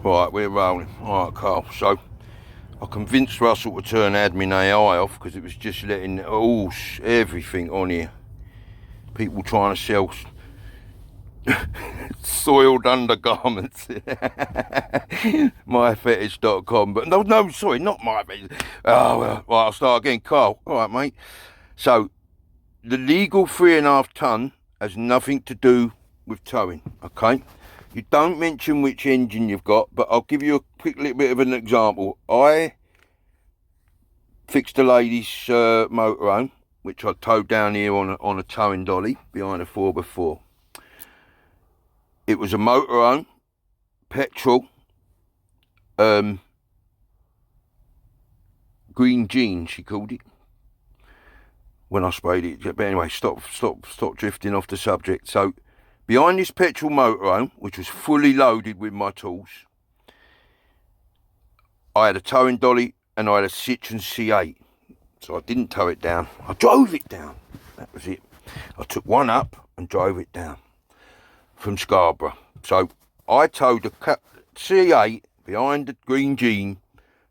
Right, we're rolling. All right, Carl. So I convinced Russell to turn admin AI off because it was just letting everything on here. People trying to sell soiled undergarments. myfetish.com. But no, sorry, not my fetish. Oh, well, right, I'll start again. Carl. All right, mate. So the legal 3.5 ton has nothing to do with towing, okay? You don't mention which engine you've got, but I'll give you a quick little bit of an example. I fixed a lady's motorhome, which I towed down here on a towing dolly behind a 4x4. It was a motorhome, petrol, green jean, she called it, when I sprayed it. But anyway, stop drifting off the subject. So behind this petrol motorhome, which was fully loaded with my tools, I had a towing dolly and I had a Citroen C8. So I didn't tow it down. I drove it down. That was it. I took one up and drove it down from Scarborough. So I towed the C8 behind the green jean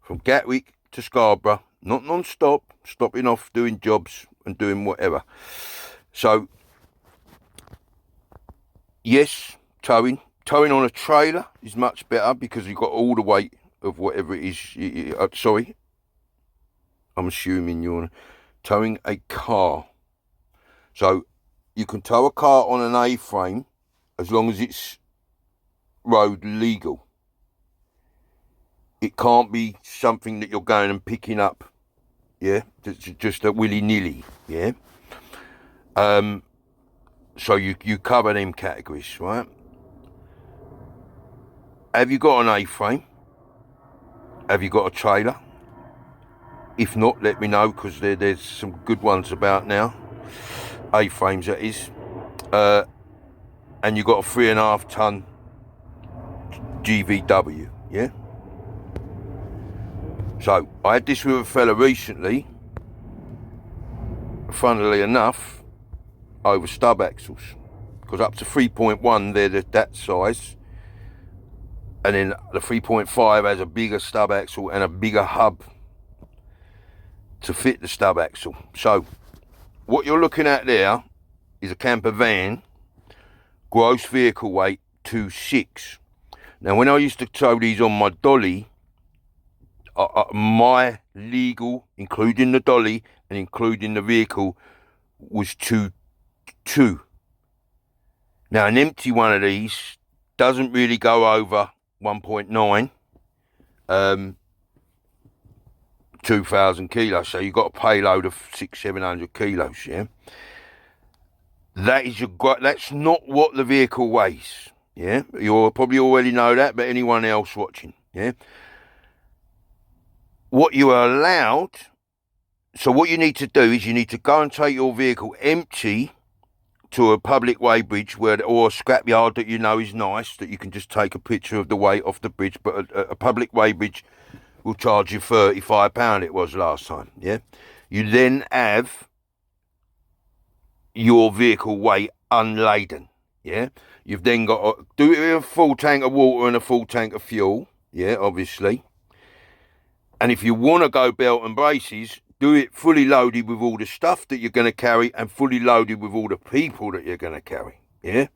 from Gatwick to Scarborough, not non-stop, stopping off, doing jobs and doing whatever. So yes, towing on a trailer is much better because you've got all the weight of whatever it is. Sorry, I'm assuming you're towing a car. So you can tow a car on an A-frame as long as it's road legal. It can't be something that you're going and picking up, yeah, just a willy-nilly, yeah. So you cover them categories, right? Have you got an A-frame? Have you got a trailer? If not, let me know, because there's some good ones about now. A-frames, that is. And you've got a 3.5 ton GVW, yeah? So I had this with a fella recently, funnily enough, over stub axles, because up to 3.1 they're that size, and then the 3.5 has a bigger stub axle and a bigger hub to fit the stub axle. So what you're looking at there is a camper van, gross vehicle weight 2.6. Now when I used to tow these on my dolly, my legal, including the dolly and including the vehicle, was 2.2. Now an empty one of these doesn't really go over 1.9, 2,000 kilos. So you've got a payload of 600-700 kilos, yeah? That's not what the vehicle weighs, yeah? You probably already know that, but anyone else watching, yeah? What you are allowed, so what you need to do is you need to go and take your vehicle empty to a public weighbridge or a scrapyard that you know is nice, that you can just take a picture of the weight off the bridge, but a public weighbridge will charge you £35 it was last time, yeah? You then have your vehicle weight unladen, yeah? You've then got to do it with a full tank of water and a full tank of fuel, yeah, obviously. And if you want to go belt and braces, do it fully loaded with all the stuff that you're going to carry and fully loaded with all the people that you're going to carry, yeah?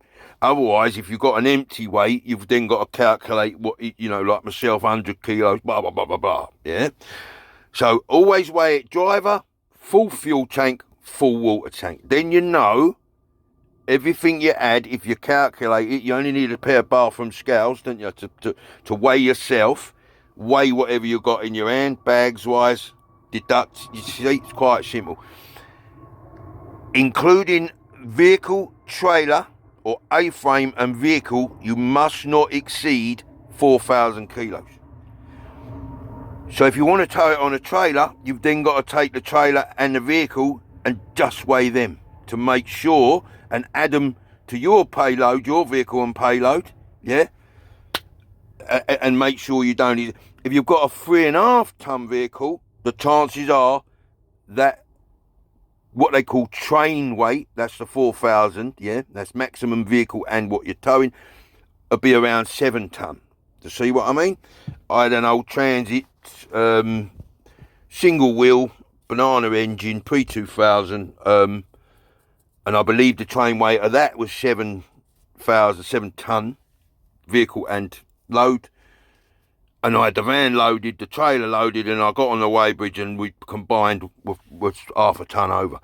Otherwise, if you've got an empty weight, you've then got to calculate what, you know, like myself, 100 kilos, blah, blah, blah, blah, blah, yeah? So always weigh it driver, full fuel tank, full water tank. Then you know everything you add, if you calculate it, you only need a pair of bathroom scales, don't you, to weigh yourself, weigh whatever you got in your hand, bags-wise, deduct. You see, it's quite simple. Including vehicle, trailer, or A-frame and vehicle, you must not exceed 4,000 kilos. So if you want to tow it on a trailer, you've then got to take the trailer and the vehicle and just weigh them to make sure and add them to your payload, your vehicle and payload, yeah? And make sure you don't. If you've got a 3.5 ton vehicle, the chances are that what they call train weight, that's the 4,000, yeah, that's maximum vehicle and what you're towing, will be around 7 ton. To see what I mean? I had an old Transit, single wheel, banana engine, pre-2000, and I believe the train weight of that was 7 ton vehicle and load. And I had the van loaded, the trailer loaded, and I got on the weighbridge and we combined was half a ton over.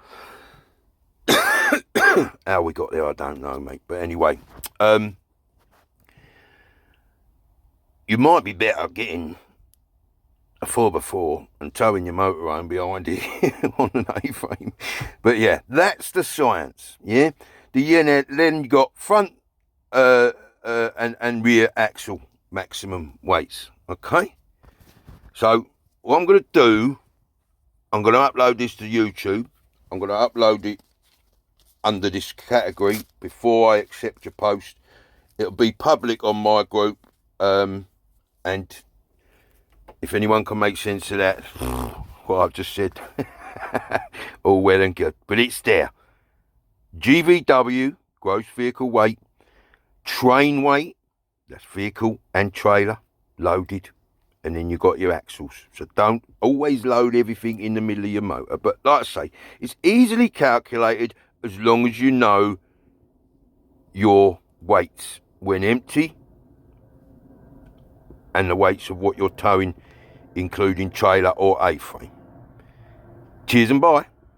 How we got there, I don't know, mate. But anyway, you might be better getting a 4x4 and towing your motorhome behind it on an A-frame. But yeah, that's the science, yeah? Then you got front and rear axle maximum weights, okay? So what I'm going to do, I'm going to upload this to YouTube. I'm going to upload it under this category before I accept your post. It'll be public on my group, and if anyone can make sense of that, what I've just said, all well and good. But it's there. GVW, gross vehicle weight, train weight, that's vehicle and trailer, loaded, and then you've got your axles. So don't always load everything in the middle of your motor. But like I say, it's easily calculated as long as you know your weights when empty and the weights of what you're towing, including trailer or A-frame. Cheers and bye.